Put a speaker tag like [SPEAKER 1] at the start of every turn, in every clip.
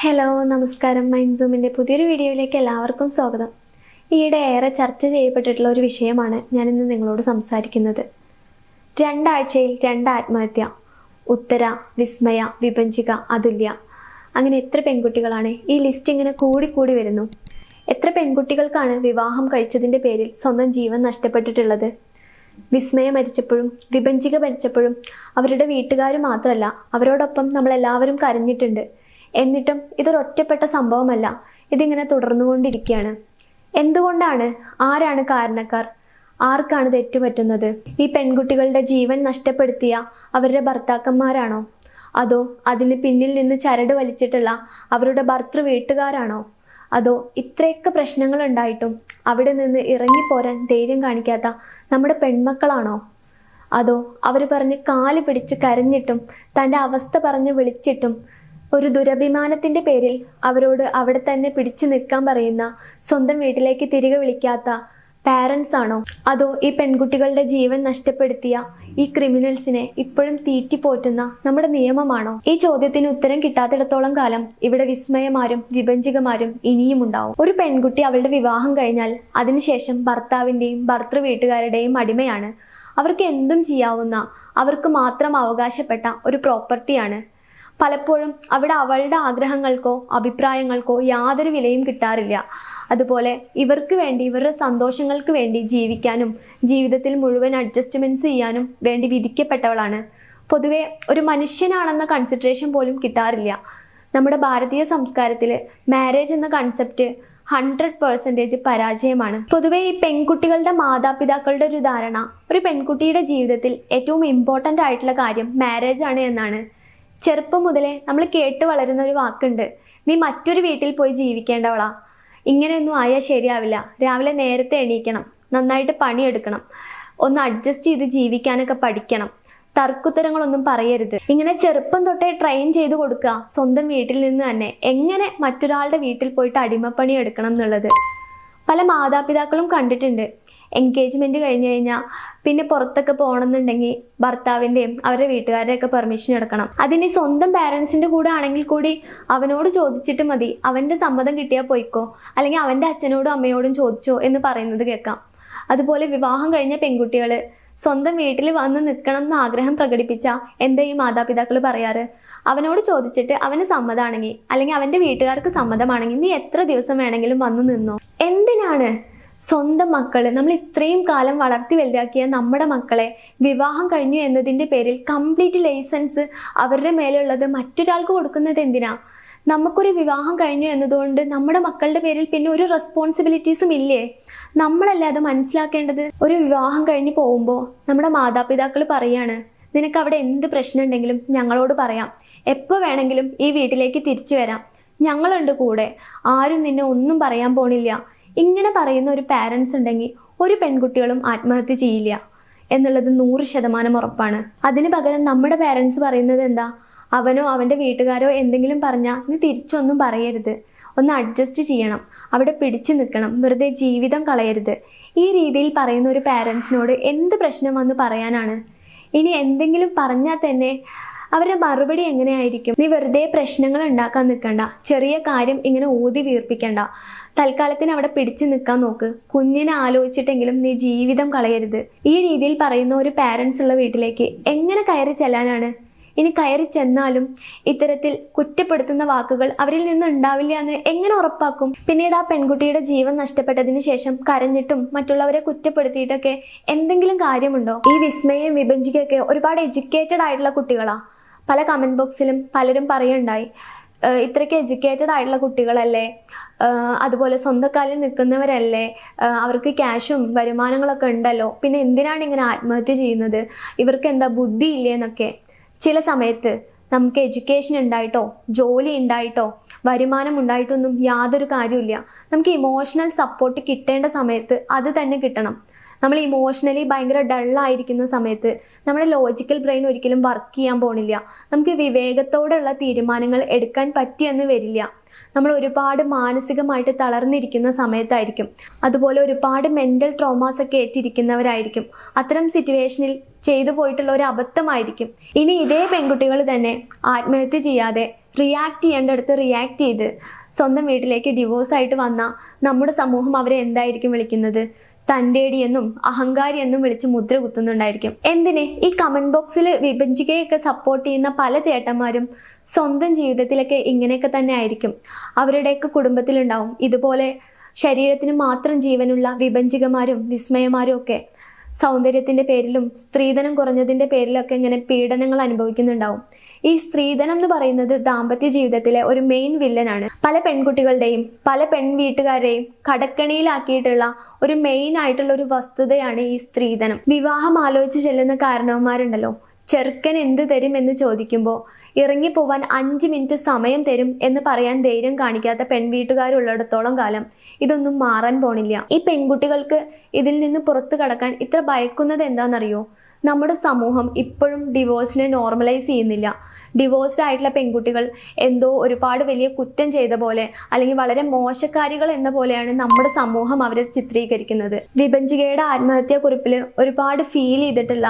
[SPEAKER 1] Hello നമസ്കാരം. Mind സൂമിൻ്റെ പുതിയൊരു വീഡിയോയിലേക്ക് എല്ലാവർക്കും സ്വാഗതം. ഈയിടെ ഏറെ ചർച്ച ചെയ്യപ്പെട്ടിട്ടുള്ള ഒരു വിഷയമാണ് ഞാനിന്ന് നിങ്ങളോട് സംസാരിക്കുന്നത്. 2 ആഴ്ചയിൽ 2 ആത്മഹത്യ. ഉത്തര, വിസ്മയ, വിഭജിക, അതുല്യ, അങ്ങനെ എത്ര പെൺകുട്ടികളാണ്? ഈ ലിസ്റ്റ് ഇങ്ങനെ കൂടി വരുന്നു. എത്ര പെൺകുട്ടികൾക്കാണ് വിവാഹം കഴിച്ചതിൻ്റെ പേരിൽ സ്വന്തം ജീവൻ നഷ്ടപ്പെട്ടിട്ടുള്ളത്? വിസ്മയ മരിച്ചപ്പോഴും വിഭജിക മരിച്ചപ്പോഴും അവരുടെ വീട്ടുകാർ മാത്രമല്ല, അവരോടൊപ്പം നമ്മളെല്ലാവരും കരഞ്ഞിട്ടുണ്ട്. എന്നിട്ടും ഇതൊരൊറ്റപ്പെട്ട സംഭവമല്ല, ഇതിങ്ങനെ തുടർന്നുകൊണ്ടിരിക്കുകയാണ്. എന്തുകൊണ്ടാണ്? ആരാണ് കാരണക്കാർ? ആർക്കാണ് തെറ്റുപറ്റുന്നത്? ഈ പെൺകുട്ടികളുടെ ജീവൻ നഷ്ടപ്പെടുത്തിയ അവരുടെ ഭർത്താക്കന്മാരാണോ? അതോ അതിന് പിന്നിൽ നിന്ന് ചരട് വലിച്ചിട്ടുള്ള അവരുടെ ഭർത്തൃ വീട്ടുകാരാണോ? അതോ ഇത്രയൊക്കെ പ്രശ്നങ്ങൾ ഉണ്ടായിട്ടും അവിടെ നിന്ന് ഇറങ്ങിപ്പോരാൻ ധൈര്യം കാണിക്കാത്ത നമ്മുടെ പെൺമക്കളാണോ? അതോ അവർ പറഞ്ഞ് കാല് പിടിച്ച് കരഞ്ഞിട്ടും തൻ്റെ അവസ്ഥ പറഞ്ഞ് വിളിച്ചിട്ടും ഒരു ദുരഭിമാനത്തിൻ്റെ പേരിൽ അവരോട് അവിടെ തന്നെ പിടിച്ചു നിൽക്കാൻ പറയുന്ന സ്വന്തം വീട്ടിലേക്ക് തിരികെ വിളിക്കാത്ത പാരൻസ് ആണോ? അതോ ഈ പെൺകുട്ടികളുടെ ജീവൻ നഷ്ടപ്പെടുത്തിയ ഈ ക്രിമിനൽസിനെ ഇപ്പോഴും തീറ്റിപ്പോറ്റുന്ന നമ്മുടെ നിയമമാണോ? ഈ ചോദ്യത്തിന് ഉത്തരം കിട്ടാത്തിടത്തോളം കാലം ഇവിടെ വിസ്മയമാരും വിഭജികമാരും ഇനിയും ഉണ്ടാവും. ഒരു പെൺകുട്ടി അവളുടെ വിവാഹം കഴിഞ്ഞാൽ അതിനുശേഷം ഭർത്താവിൻ്റെയും ഭർത്തൃ വീട്ടുകാരുടെയും അടിമയാണ്. അവർക്ക് എന്തും ചെയ്യാവുന്ന, അവർക്ക് മാത്രം അവകാശപ്പെട്ട ഒരു പ്രോപ്പർട്ടിയാണ്. പലപ്പോഴും അവിടെ അവളുടെ ആഗ്രഹങ്ങൾക്കോ അഭിപ്രായങ്ങൾക്കോ യാതൊരു വിലയും കിട്ടാറില്ല. അതുപോലെ ഇവർക്ക് വേണ്ടി, ഇവരുടെ സന്തോഷങ്ങൾക്ക് വേണ്ടി ജീവിക്കാനും ജീവിതത്തിൽ മുഴുവൻ അഡ്ജസ്റ്റ്മെൻറ്റ്സ് ചെയ്യാനും വേണ്ടി വിധിക്കപ്പെട്ടവളാണ്. പൊതുവെ ഒരു മനുഷ്യനാണെന്ന കൺസിഡറേഷൻ പോലും കിട്ടാറില്ല. നമ്മുടെ ഭാരതീയ സംസ്കാരത്തിൽ മാരേജ് എന്ന കൺസെപ്റ്റ് 100% പരാജയമാണ്. പൊതുവെ ഈ പെൺകുട്ടികളുടെ മാതാപിതാക്കളുടെ ഒരു ധാരണ ഒരു പെൺകുട്ടിയുടെ ജീവിതത്തിൽ ഏറ്റവും ഇമ്പോർട്ടൻ്റ് ആയിട്ടുള്ള കാര്യം മാരേജ് ആണ് എന്നാണ്. ചെറുപ്പം മുതലേ നമ്മൾ കേട്ട് വളരുന്ന ഒരു വാക്കുണ്ട്, നീ മറ്റൊരു വീട്ടിൽ പോയി ജീവിക്കേണ്ടവളാ. ഇങ്ങനെയൊന്നും ആയാൽ ശരിയാവില്ല. രാവിലെ നേരത്തെ എണീക്കണം, നന്നായിട്ട് പണിയെടുക്കണം, ഒന്ന് അഡ്ജസ്റ്റ് ചെയ്ത് ജീവിക്കാനൊക്കെ പഠിക്കണം, തർക്കുത്തരങ്ങളൊന്നും പറയരുത്. ഇങ്ങനെ ചെറുപ്പം തൊട്ടേ ട്രെയിൻ ചെയ്ത് കൊടുക്കുക സ്വന്തം വീട്ടിൽ നിന്ന് തന്നെ എങ്ങനെ മറ്റൊരാളുടെ വീട്ടിൽ പോയിട്ട് അടിമപ്പണി എടുക്കണം എന്നുള്ളത്. പല മാതാപിതാക്കളും കണ്ടിട്ടുണ്ട്. എൻഗേജ്മെൻറ്റ് കഴിഞ്ഞ് കഴിഞ്ഞാൽ പിന്നെ പുറത്തൊക്കെ പോകണമെന്നുണ്ടെങ്കിൽ ഭർത്താവിൻ്റെയും അവരുടെ വീട്ടുകാരുടെയൊക്കെ പെർമിഷൻ എടുക്കണം. അതിന് സ്വന്തം പാരൻസിൻ്റെ കൂടെ ആണെങ്കിൽ കൂടി അവനോട് ചോദിച്ചിട്ട് മതി, അവൻ്റെ സമ്മതം കിട്ടിയാൽ പോയിക്കോ, അല്ലെങ്കിൽ അവൻ്റെ അച്ഛനോടും അമ്മയോടും ചോദിച്ചോ എന്ന് പറയുന്നത് കേൾക്കാം. അതുപോലെ വിവാഹം കഴിഞ്ഞ പെൺകുട്ടികൾ സ്വന്തം വീട്ടിൽ വന്ന് നിൽക്കണം എന്ന് ആഗ്രഹം പ്രകടിപ്പിച്ച എന്താ ഈ മാതാപിതാക്കൾ പറയാറ്? അവനോട് ചോദിച്ചിട്ട് അവന് സമ്മതമാണെങ്കിൽ, അല്ലെങ്കിൽ അവൻ്റെ വീട്ടുകാർക്ക് സമ്മതമാണെങ്കിൽ നീ എത്ര ദിവസം വേണമെങ്കിലും വന്ന് നിന്നോ. എന്തിനാണ് സ്വന്തം മക്കൾ, നമ്മൾ ഇത്രയും കാലം വളർത്തി വലുതാക്കിയ നമ്മുടെ മക്കളെ വിവാഹം കഴിഞ്ഞു എന്നതിൻ്റെ പേരിൽ കംപ്ലീറ്റ് ലൈസൻസ് അവരുടെ മേലുള്ളത് മറ്റൊരാൾക്ക് കൊടുക്കുന്നത് എന്തിനാ? നമുക്കൊരു വിവാഹം കഴിഞ്ഞു എന്നതുകൊണ്ട് നമ്മുടെ മക്കളുടെ പേരിൽ പിന്നെ ഒരു റെസ്പോൺസിബിലിറ്റീസും ഇല്ലേ? നമ്മളല്ലേ അത് മനസ്സിലാക്കേണ്ടത്. ഒരു വിവാഹം കഴിഞ്ഞ് പോകുമ്പോൾ നമ്മുടെ മാതാപിതാക്കൾ പറയാണ്, നിനക്ക് അവിടെ എന്ത് പ്രശ്നം ഉണ്ടെങ്കിലും ഞങ്ങളോട് പറയാം, എപ്പോൾ വേണമെങ്കിലും ഈ വീട്ടിലേക്ക് തിരിച്ചു വരാം, ഞങ്ങളുണ്ട് കൂടെ, ആരും നിന്നെ ഒന്നും പറയാൻ പോണില്ല. ഇങ്ങനെ പറയുന്ന ഒരു പാരൻസ് ഉണ്ടെങ്കിൽ ഒരു പെൺകുട്ടികളും ആത്മഹത്യ ചെയ്യില്ല എന്നുള്ളത് 100% ഉറപ്പാണ്. അതിന് പകരം നമ്മുടെ പാരൻസ് പറയുന്നത് എന്താ? അവനോ അവൻ്റെ വീട്ടുകാരോ എന്തെങ്കിലും പറഞ്ഞാൽ നീ തിരിച്ചൊന്നും പറയരുത്, ഒന്ന് അഡ്ജസ്റ്റ് ചെയ്യണം, അവിടെ പിടിച്ചു നിൽക്കണം, വെറുതെ ജീവിതം കളയരുത്. ഈ രീതിയിൽ പറയുന്ന ഒരു പാരൻസിനോട് എന്ത് പ്രശ്നം വന്ന് പറയാനാണ്? ഇനി എന്തെങ്കിലും പറഞ്ഞാൽ തന്നെ അവരുടെ മറുപടി എങ്ങനെയായിരിക്കും? നീ വെറുതെ പ്രശ്നങ്ങൾ ഉണ്ടാക്കാൻ നിൽക്കണ്ട, ചെറിയ കാര്യം ഇങ്ങനെ ഊതി വീർപ്പിക്കണ്ട, തൽക്കാലത്തിന് അവിടെ പിടിച്ചു നിൽക്കാൻ നോക്ക്, കുഞ്ഞിനെ ആലോചിച്ചിട്ടെങ്കിലും നീ ജീവിതം കളയരുത്. ഈ രീതിയിൽ പറയുന്ന ഒരു പാരൻസ് ഉള്ള വീട്ടിലേക്ക് എങ്ങനെ കയറി ചെല്ലാനാണ്? ഇനി കയറി ചെന്നാലും ഇത്തരത്തിൽ കുറ്റപ്പെടുത്തുന്ന വാക്കുകൾ അവരിൽ നിന്ന് ഉണ്ടാവില്ല എന്ന് എങ്ങനെ ഉറപ്പാക്കും? പിന്നീട് ആ പെൺകുട്ടിയുടെ ജീവൻ നഷ്ടപ്പെട്ടതിന് ശേഷം കരഞ്ഞിട്ടും മറ്റുള്ളവരെ കുറ്റപ്പെടുത്തിയിട്ടൊക്കെ എന്തെങ്കിലും കാര്യമുണ്ടോ? ഈ വിസ്മയും വിഭജിക്കൊക്കെ ഒരുപാട് എഡ്യൂക്കേറ്റഡ് ആയിട്ടുള്ള കുട്ടികളാ. പല കമൻറ്റ് ബോക്സിലും പലരും പറയുണ്ടായി, ഇത്രയ്ക്ക് എഡ്യൂക്കേറ്റഡ് ആയിട്ടുള്ള കുട്ടികളല്ലേ, അതുപോലെ സ്വന്തം കാലിൽ നിൽക്കുന്നവരല്ലേ, അവർക്ക് ക്യാഷും വരുമാനങ്ങളൊക്കെ ഉണ്ടല്ലോ, പിന്നെ എന്തിനാണ് ഇങ്ങനെ ആത്മഹത്യ ചെയ്യുന്നത്, ഇവർക്ക് എന്താ ബുദ്ധി ഇല്ലേ എന്നൊക്കെ. ചില സമയത്ത് നമുക്ക് എഡ്യൂക്കേഷൻ ഉണ്ടായിട്ടോ ജോലി ഉണ്ടായിട്ടോ വരുമാനം ഉണ്ടായിട്ടൊന്നും യാതൊരു കാര്യമില്ല. നമുക്ക് ഇമോഷണൽ സപ്പോർട്ട് കിട്ടേണ്ട സമയത്ത് അത് തന്നെ കിട്ടണം. നമ്മൾ ഇമോഷണലി ഭയങ്കര ഡള്ളായിരിക്കുന്ന സമയത്ത് നമ്മുടെ ലോജിക്കൽ ബ്രെയിൻ ഒരിക്കലും വർക്ക് ചെയ്യാൻ പോണില്ല. നമുക്ക് വിവേകത്തോടെയുള്ള തീരുമാനങ്ങൾ എടുക്കാൻ പറ്റിയെന്ന് വരില്ല. നമ്മൾ ഒരുപാട് മാനസികമായിട്ട് തളർന്നിരിക്കുന്ന സമയത്തായിരിക്കും. അതുപോലെ ഒരുപാട് മെൻ്റൽ ട്രോമാസ് ഒക്കെ ഏറ്റിരിക്കുന്നവരായിരിക്കും. അത്തരം സിറ്റുവേഷനിൽ ചെയ്തു പോയിട്ടുള്ള ഒരു അബദ്ധമായിരിക്കും. ഇനി ഇതേ പെൺകുട്ടികൾ തന്നെ ആത്മഹത്യ ചെയ്യാതെ റിയാക്ട് ചെയ്യേണ്ടടുത്ത് റിയാക്ട് ചെയ്ത് സ്വന്തം വീട്ടിലേക്ക് ഡിവോഴ്സായിട്ട് വന്നാൽ നമ്മുടെ സമൂഹം അവരെ എന്തായിരിക്കും വിളിക്കുന്നത്? തൻ്റെടിയെന്നും അഹങ്കാരി എന്നും വിളിച്ച് മുദ്ര കുത്തുന്നുണ്ടായിരിക്കും. എന്തിന് ഈ കമന്റ് ബോക്സിൽ വിഭജികയൊക്കെ സപ്പോർട്ട് ചെയ്യുന്ന പല ചേട്ടന്മാരും സ്വന്തം ജീവിതത്തിലൊക്കെ ഇങ്ങനെയൊക്കെ തന്നെ ആയിരിക്കും. അവരുടെയൊക്കെ കുടുംബത്തിലുണ്ടാവും ഇതുപോലെ ശരീരത്തിന് മാത്രം ജീവനുള്ള വിഭജികമാരും വിസ്മയമാരും ഒക്കെ. സൗന്ദര്യത്തിന്റെ പേരിലും സ്ത്രീധനം കുറഞ്ഞതിന്റെ പേരിലൊക്കെ ഇങ്ങനെ പീഡനങ്ങൾ അനുഭവിക്കുന്നുണ്ടാവും. ഈ സ്ത്രീധനം എന്ന് പറയുന്നത് ദാമ്പത്യ ജീവിതത്തിലെ ഒരു മെയിൻ വില്ലനാണ്. പല പെൺകുട്ടികളുടെയും പല പെൺ വീട്ടുകാരെയും കടക്കണിയിലാക്കിയിട്ടുള്ള ഒരു മെയിൻ ആയിട്ടുള്ള ഒരു വസ്തുതയാണ് ഈ സ്ത്രീധനം. വിവാഹം ആലോചിച്ച് ചെല്ലുന്ന കാരണവന്മാരുണ്ടല്ലോ, ചെറുക്കൻ എന്ത് തരും എന്ന് ചോദിക്കുമ്പോൾ ഇറങ്ങിപ്പോവാൻ 5 മിനിറ്റ് സമയം തരും എന്ന് പറയാൻ ധൈര്യം കാണിക്കാത്ത പെൺവീട്ടുകാരുള്ളിടത്തോളം കാലം ഇതൊന്നും മാറാൻ പോണില്ല. ഈ പെൺകുട്ടികൾക്ക് ഇതിൽ നിന്ന് പുറത്തു കടക്കാൻ ഇത്ര ഭയക്കുന്നത് എന്താണെന്നറിയോ? നമ്മുടെ സമൂഹം ഇപ്പോഴും ഡിവോഴ്സിനെ നോർമലൈസ് ചെയ്യുന്നില്ല. ഡിവോഴ്സ്ഡ് ആയിട്ടുള്ള പെൺകുട്ടികൾ എന്തോ ഒരുപാട് വലിയ കുറ്റം ചെയ്ത പോലെ അല്ലെങ്കിൽ വളരെ മോശക്കാരികൾ എന്ന പോലെയാണ് നമ്മുടെ സമൂഹം അവരെ ചിത്രീകരിക്കുന്നത്. വിഭജികയുടെ ആത്മഹത്യാ കുറിപ്പിൽ ഒരുപാട് ഫീൽ ചെയ്തിട്ടുള്ള,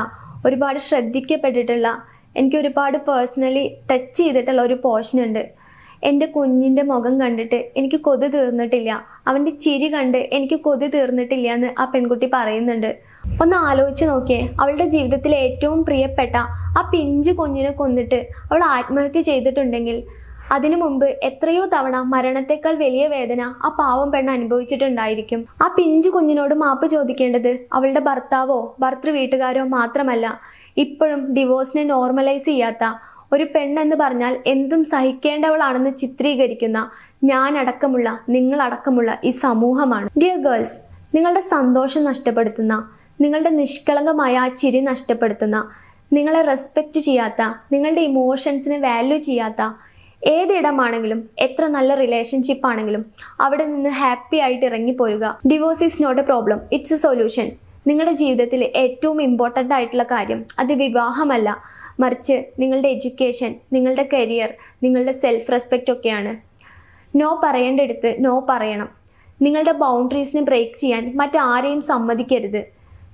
[SPEAKER 1] ഒരുപാട് ശ്രദ്ധിക്കപ്പെട്ടിട്ടുള്ള, എനിക്ക് ഒരുപാട് പേഴ്സണലി ടച്ച് ചെയ്തിട്ടുള്ള ഒരു പോർഷൻ ഉണ്ട്. എൻ്റെ കുഞ്ഞിൻ്റെ മുഖം കണ്ടിട്ട് എനിക്ക് കൊതി തീർന്നിട്ടില്ല, അവൻ്റെ ചിരി കണ്ട് എനിക്ക് കൊതി തീർന്നിട്ടില്ല എന്ന് ആ പെൺകുട്ടി പറയുന്നുണ്ട്. ഒന്ന് ആലോചിച്ച് നോക്കിയേ, അവളുടെ ജീവിതത്തിലെ ഏറ്റവും പ്രിയപ്പെട്ട ആ പിഞ്ചു കുഞ്ഞിനെ കൊന്നിട്ട് അവൾ ആത്മഹത്യ ചെയ്തിട്ടുണ്ടെങ്കിൽ അതിനു മുമ്പ് എത്രയോ തവണ മരണത്തെക്കാൾ വലിയ വേദന ആ പാവം പെണ്ണ് അനുഭവിച്ചിട്ടുണ്ടായിരിക്കും. ആ പിഞ്ചു കുഞ്ഞിനോട് മാപ്പ് ചോദിക്കേണ്ടത് അവളുടെ ഭർത്താവോ ഭർത്തൃ വീട്ടുകാരോ മാത്രമല്ല, ഇപ്പോഴും ഡിവോഴ്സിനെ നോർമലൈസ് ചെയ്യാത്ത, ഒരു പെണ്ണെന്ന് പറഞ്ഞാൽ എന്തും സഹിക്കേണ്ടവളാണെന്ന് ചിത്രീകരിക്കുന്ന ഞാനടക്കമുള്ള നിങ്ങളടക്കമുള്ള ഈ സമൂഹമാണ്. ഡിയർ ഗേൾസ്, നിങ്ങളുടെ സന്തോഷം നഷ്ടപ്പെടുത്തുന്ന, നിങ്ങളുടെ നിഷ്കളങ്കമായ ആ ചിരി നഷ്ടപ്പെടുത്തുന്ന, നിങ്ങളെ റെസ്പെക്റ്റ് ചെയ്യാത്ത, നിങ്ങളുടെ ഇമോഷൻസിനെ വാല്യൂ ചെയ്യാത്ത ഏതിടമാണെങ്കിലും, എത്ര നല്ല റിലേഷൻഷിപ്പ് ആണെങ്കിലും അവിടെ നിന്ന് ഹാപ്പി ആയിട്ട് ഇറങ്ങിപ്പോരുക. Divorce is not a problem, it's a solution. നിങ്ങളുടെ ജീവിതത്തിൽ ഏറ്റവും ഇമ്പോർട്ടൻ്റ് ആയിട്ടുള്ള കാര്യം അത് വിവാഹമല്ല, മറിച്ച് നിങ്ങളുടെ എഡ്യൂക്കേഷൻ, നിങ്ങളുടെ കരിയർ, നിങ്ങളുടെ സെൽഫ് റെസ്പെക്റ്റ് ഒക്കെയാണ്. നോ പറയേണ്ടടുത്ത് നോ പറയണം. നിങ്ങളുടെ ബൗണ്ടറീസിനെ ബ്രേക്ക് ചെയ്യാൻ മറ്റാരെയും സമ്മതിക്കരുത്.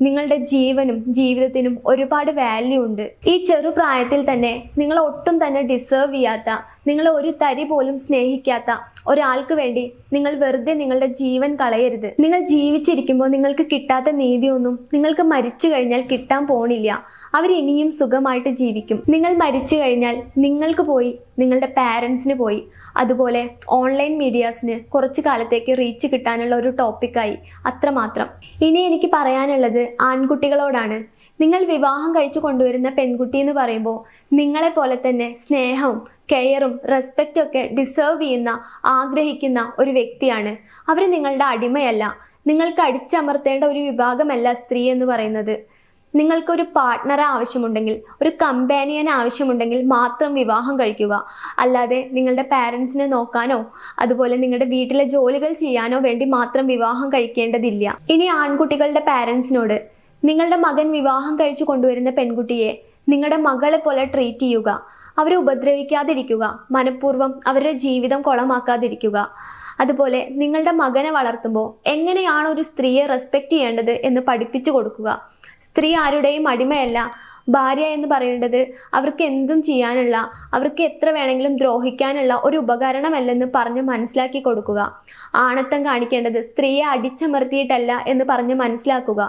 [SPEAKER 1] നിങ്ങളുടെ ജീവനും ജീവിതത്തിനും ഒരുപാട് വാല്യൂ ഉണ്ട്. ഈ ചെറുപ്രായത്തിൽ തന്നെ നിങ്ങൾ ഒട്ടും തന്നെ ഡിസേർവ് ചെയ്യാത്ത, നിങ്ങളെ ഒരു തരി പോലും സ്നേഹിക്കാത്ത ഒരാൾക്ക് വേണ്ടി നിങ്ങൾ വെറുതെ നിങ്ങളുടെ ജീവൻ കളയരുത്. നിങ്ങൾ ജീവിച്ചിരിക്കുമ്പോൾ നിങ്ങൾക്ക് കിട്ടാത്ത നീതിയൊന്നും നിങ്ങൾക്ക് മരിച്ചു കഴിഞ്ഞാൽ കിട്ടാൻ പോണില്ല. അവരിനിയും സുഖമായിട്ട് ജീവിക്കും. നിങ്ങൾ മരിച്ചു കഴിഞ്ഞാൽ നിങ്ങൾക്ക് പോയി, നിങ്ങളുടെ പാരൻസിന് പോയി, അതുപോലെ ഓൺലൈൻ മീഡിയാസിന് കുറച്ചു കാലത്തേക്ക് റീച്ച് കിട്ടാനുള്ള ഒരു ടോപ്പിക്കായി, അത്രമാത്രം. ഇനി എനിക്ക് പറയാനുള്ളത് ആൺകുട്ടികളോടാണ്. നിങ്ങൾ വിവാഹം കഴിച്ചു കൊണ്ടുവരുന്ന പെൺകുട്ടി എന്ന് പറയുമ്പോൾ നിങ്ങളെ പോലെ തന്നെ സ്നേഹവും കെയറും റെസ്പെക്റ്റും ഒക്കെ ഡിസേർവ് ചെയ്യുന്ന, ആഗ്രഹിക്കുന്ന ഒരു വ്യക്തിയാണ്. അവർ നിങ്ങളുടെ അടിമയല്ല, നിങ്ങൾക്ക് അടിച്ചമർത്തേണ്ട ഒരു വിഭാഗമല്ല സ്ത്രീ എന്ന് പറയുന്നത്. നിങ്ങൾക്കൊരു പാർട്ട്ണറെ ആവശ്യമുണ്ടെങ്കിൽ, ഒരു കമ്പാനിയനെ ആവശ്യമുണ്ടെങ്കിൽ മാത്രം വിവാഹം കഴിക്കുക. അല്ലാതെ നിങ്ങളുടെ പാരൻസിനെ നോക്കാനോ അതുപോലെ നിങ്ങളുടെ വീട്ടിലെ ജോലികൾ ചെയ്യാനോ വേണ്ടി മാത്രം വിവാഹം കഴിക്കേണ്ടതില്ല. ഇനി ആൺകുട്ടികളുടെ പാരൻസിനോട്, നിങ്ങളുടെ മകൻ വിവാഹം കഴിച്ചു കൊണ്ടുവരുന്ന പെൺകുട്ടിയെ നിങ്ങളുടെ മകളെ പോലെ ട്രീറ്റ് ചെയ്യുക. അവരെ ഉപദ്രവിക്കാതിരിക്കുക, മനഃപൂർവ്വം അവരുടെ ജീവിതം കുളമാക്കാതിരിക്കുക. അതുപോലെ നിങ്ങളുടെ മകനെ വളർത്തുമ്പോൾ എങ്ങനെയാണ് ഒരു സ്ത്രീയെ റെസ്പെക്റ്റ് ചെയ്യേണ്ടത് എന്ന് പഠിപ്പിച്ചു കൊടുക്കുക. സ്ത്രീ ആരുടെയും അടിമയല്ല. ഭാര്യ എന്ന് പറയേണ്ടത് അവർക്ക് എന്തും ചെയ്യാനുള്ള, അവർക്ക് എത്ര വേണമെങ്കിലും ദ്രോഹിക്കാനുള്ള ഒരു ഉപകരണമല്ലെന്ന് പറഞ്ഞ് മനസ്സിലാക്കി കൊടുക്കുക. ആണത്തം കാണിക്കേണ്ടത് സ്ത്രീയെ അടിച്ചമർത്തിയിട്ടല്ല എന്ന് പറഞ്ഞ് മനസ്സിലാക്കുക.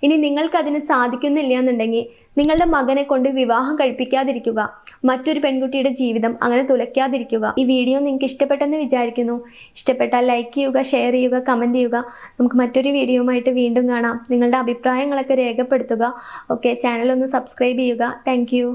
[SPEAKER 1] ഇനി നിങ്ങൾക്കതിന് സാധിക്കുന്നില്ല എന്നുണ്ടെങ്കിൽ നിങ്ങളുടെ മകനെ കൊണ്ട് വിവാഹം കഴിപ്പിക്കാതിരിക്കുക. മറ്റൊരു പെൺകുട്ടിയുടെ ജീവിതം അങ്ങനെ തുലയ്ക്കാതിരിക്കുക. ഈ വീഡിയോ നിങ്ങൾക്ക് ഇഷ്ടപ്പെട്ടെന്ന് വിചാരിക്കുന്നു. ഇഷ്ടപ്പെട്ടാൽ ലൈക്ക് ചെയ്യുക, ഷെയർ ചെയ്യുക, കമൻറ്റ് ചെയ്യുക. നമുക്ക് മറ്റൊരു വീഡിയോയുമായിട്ട് വീണ്ടും കാണാം. നിങ്ങളുടെ അഭിപ്രായങ്ങളൊക്കെ രേഖപ്പെടുത്തുക. ഓക്കെ, ചാനൽ ഒന്ന് സബ്സ്ക്രൈബ് ചെയ്യുക. താങ്ക്